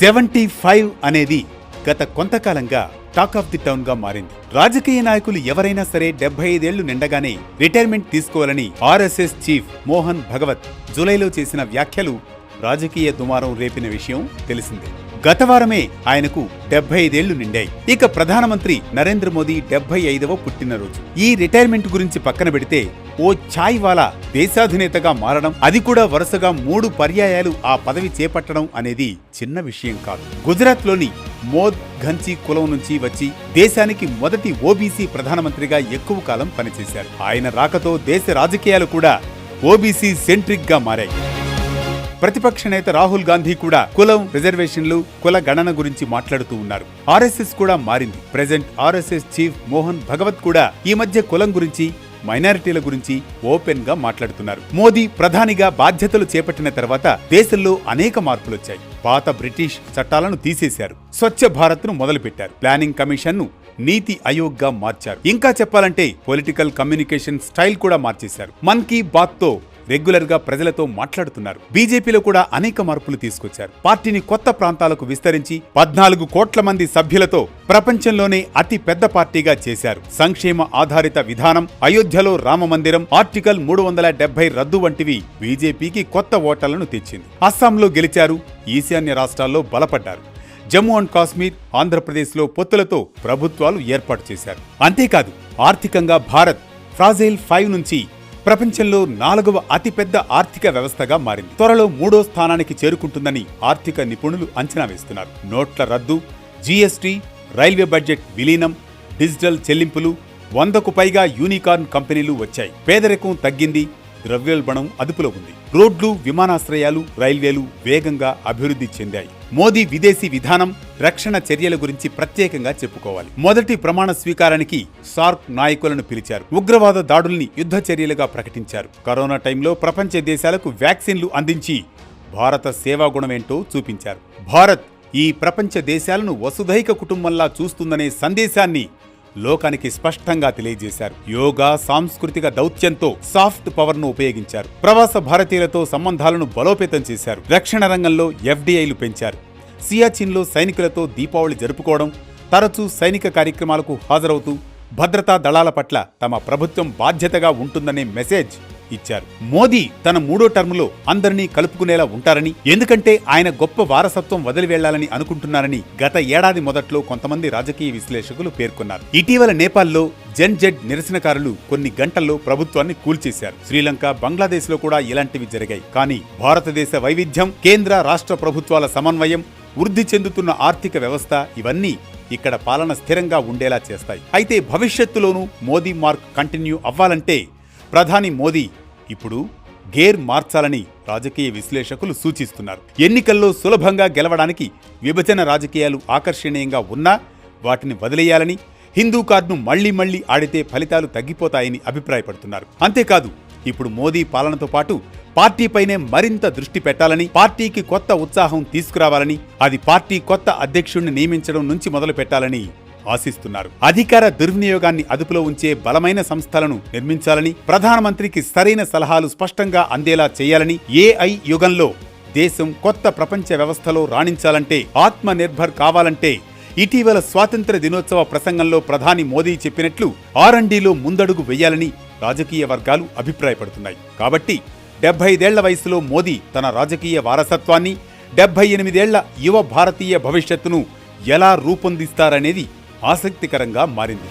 75 అనేది గత కొంతకాలంగా టాక్ ఆఫ్ ది టౌన్ గా మారింది. రాజకీయ నాయకులు ఎవరైనా సరే 75 ఏళ్లు నిండగానే రిటైర్మెంట్ తీసుకోవాలని ఆర్ఎస్ఎస్ చీఫ్ మోహన్ భగవత్ జూలైలో చేసిన వ్యాఖ్యలు రాజకీయ దుమారం రేపిన విషయం తెలిసిందే. గత వారమే ఆయనకు 75 ఏళ్లు నిండాయి. ఇక ప్రధానమంత్రి నరేంద్ర మోదీ 75వ పుట్టినరోజు. ఈ రిటైర్మెంట్ గురించి పక్కన పెడితే ఓ ఛాయ్ వాలా దేశాధినేతగా మారడం, అది కూడా వరుసగా 3 పర్యాయాలు ఆ పదవి చేపట్టడం అనేది చిన్న విషయం కాదు. గుజరాత్లోని మోద్ ఘన్సీ కులం నుంచి వచ్చి దేశానికి మొదటి ఓబీసీ ప్రధానమంత్రిగా ఎక్కువ కాలం పనిచేశారు. ఆయన రాకతో దేశ రాజకీయాలు కూడా ఓబీసీ సెంట్రిక్ గా మారాయి. ప్రతిపక్ష నేత రాహుల్ గాంధీ కూడా కులం, రిజర్వేషన్లు, కుల గణన గురించి మాట్లాడుతూ ఉన్నారు. ఆర్ఎస్ఎస్ కూడా మారింది. Present RSS chief Mohan Bhagwat కూడా ఈ మధ్య కులం గురించి, మైనారిటీల గురించి ఓపెన్ గా మాట్లాడుతున్నారు. మోదీ ప్రధానిగా బాధ్యతలు చేపట్టిన తర్వాత దేశంలో అనేక మార్పులొచ్చాయి. పాత బ్రిటిష్ చట్టాలను తీసేశారు. స్వచ్ఛ భారత్ ను మొదలుపెట్టారు. ప్లానింగ్ కమిషన్ ను నీతి ఆయోగ్ గా మార్చారు. ఇంకా చెప్పాలంటే పొలిటికల్ కమ్యూనికేషన్ స్టైల్ కూడా మార్చేశారు. మన్ కీ బాత్ తో రెగ్యులర్ గా ప్రజలతో మాట్లాడుతున్నారు. బీజేపీలో కూడా అనేక మార్పులు తీసుకొచ్చారు. పార్టీని కొత్త ప్రాంతాలకు విస్తరించి 14 కోట్ల మంది సభ్యులతో ప్రపంచంలోనే అతి పెద్ద పార్టీగా చేశారు. సంక్షేమ ఆధారిత విధానం, అయోధ్యలో రామ మందిరం, ఆర్టికల్ 370 రద్దు వంటివి బీజేపీకి కొత్త ఓటర్లను తెచ్చింది. అస్సాంలో గెలిచారు. ఈశాన్య రాష్ట్రాల్లో బలపడ్డారు. జమ్మూ అండ్ కాశ్మీర్, ఆంధ్రప్రదేశ్లో పొత్తులతో ప్రభుత్వాలు ఏర్పాటు చేశారు. అంతేకాదు ఆర్థికంగా భారత్ ఫ్రాజైల్ 5 నుంచి ప్రపంచంలో 4వ అతిపెద్ద ఆర్థిక వ్యవస్థగా మారింది. త్వరలో 3వ స్థానానికి చేరుకుంటుందని ఆర్థిక నిపుణులు అంచనా వేస్తున్నారు. నోట్ల రద్దు, జీఎస్టీ, రైల్వే బడ్జెట్ విలీనం, డిజిటల్ చెల్లింపులు, 100కు పైగా యూనికార్న్ కంపెనీలు వచ్చాయి. పేదరికం తగ్గింది. ద్రవ్యోల్బణం అదుపులో ఉంది. రోడ్లు, విమానాశ్రయాలు, రైల్వేలు వేగంగా అభివృద్ధి చెందాయి. మోదీ విదేశీ విధానం, రక్షణ చర్యల గురించి ప్రత్యేకంగా చెప్పుకోవాలి. మొదటి ప్రమాణ స్వీకారానికి సార్క్ నాయకులను పిలిచారు. ఉగ్రవాద దాడుల్ని యుద్ధ చర్యలుగా ప్రకటించారు. కరోనా టైంలో ప్రపంచ దేశాలకు వ్యాక్సిన్లు అందించి భారత సేవాగుణమేంటో చూపించారు. భారత్ ఈ ప్రపంచ దేశాలను వసుధైక కుటుంబంలా చూస్తుందనే సందేశాన్ని లోకానికి స్పష్టంగా తెలియజేశారు. యోగా, సాంస్కృతిక దౌత్యంతో సాఫ్ట్ పవర్ ను ఉపయోగించారు. ప్రవాస భారతీయులతో సంబంధాలను బలోపేతం చేశారు. రక్షణ రంగంలో ఎఫ్డీఐలు పెంచారు. సియాచిన్లో సైనికులతో దీపావళి జరుపుకోవడం, తరచూ సైనిక కార్యక్రమాలకు హాజరవుతూ భద్రతా దళాల పట్ల తమ ప్రభుత్వం బాధ్యతగా ఉంటుందనే మెసేజ్ ఇచ్చారు. మోదీ తన 3వ టర్ములో అందరినీ కలుపుకునేలా ఉంటారని, ఎందుకంటే ఆయన గొప్ప వారసత్వం వదిలి వెళ్లాలని అనుకుంటున్నారని గత ఏడాది మొదట్లో కొంతమంది రాజకీయ విశ్లేషకులు పేర్కొన్నారు. ఇటీవల నేపాల్లో జెడ్ నిరసనకారులు కొన్ని గంటల్లో ప్రభుత్వాన్ని కూల్చేశారు. శ్రీలంక, బంగ్లాదేశ్ లో కూడా ఇలాంటివి జరిగాయి. కానీ భారతదేశ వైవిధ్యం, కేంద్ర రాష్ట్ర ప్రభుత్వాల సమన్వయం, వృద్ధి చెందుతున్న ఆర్థిక వ్యవస్థ ఇవన్నీ ఇక్కడ పాలన స్థిరంగా ఉండేలా చేస్తాయి. అయితే భవిష్యత్తులోనూ మోదీ మార్క్ కంటిన్యూ అవ్వాలంటే ప్రధాని మోదీ ఇప్పుడు గేర్ మార్చాలని రాజకీయ విశ్లేషకులు సూచిస్తున్నారు. ఎన్నికల్లో సులభంగా గెలవడానికి విభజన రాజకీయాలు ఆకర్షణీయంగా ఉన్నా వాటిని వదిలేయాలని, హిందూ కార్డును మళ్లీ ఆడితే ఫలితాలు తగ్గిపోతాయని అభిప్రాయపడుతున్నారు. అంతేకాదు ఇప్పుడు మోదీ పాలనతో పాటు పార్టీపైనే మరింత దృష్టి పెట్టాలని, పార్టీకి కొత్త ఉత్సాహం తీసుకురావాలని, అది పార్టీ కొత్త అధ్యక్షుడిని నియమించడం నుంచి మొదలు పెట్టాలని ఆశిస్తున్నారు. అధికార దుర్వినియోగాన్ని అదుపులో ఉంచే బలమైన సంస్థలను నిర్మించాలని, ప్రధానమంత్రికి సరైన సలహాలు స్పష్టంగా అందేలా చేయాలని, ఏఐ యుగంలో దేశం కొత్త ప్రపంచ వ్యవస్థలో రాణించాలంటే, ఆత్మ నిర్భర్ కావాలంటే ఇటీవల స్వాతంత్ర్య దినోత్సవ ప్రసంగంలో ప్రధాని మోదీ చెప్పినట్లు R&Dలో ముందడుగు వేయాలని రాజకీయ వర్గాలు అభిప్రాయపడుతున్నాయి. కాబట్టి 75 ఏళ్ల వయసులో మోదీ తన రాజకీయ వారసత్వాన్ని, 78 ఏళ్ల యువ భారతీయ భవిష్యత్తును ఎలా రూపొందిస్తారనేది ఆసక్తికరంగా మారింది.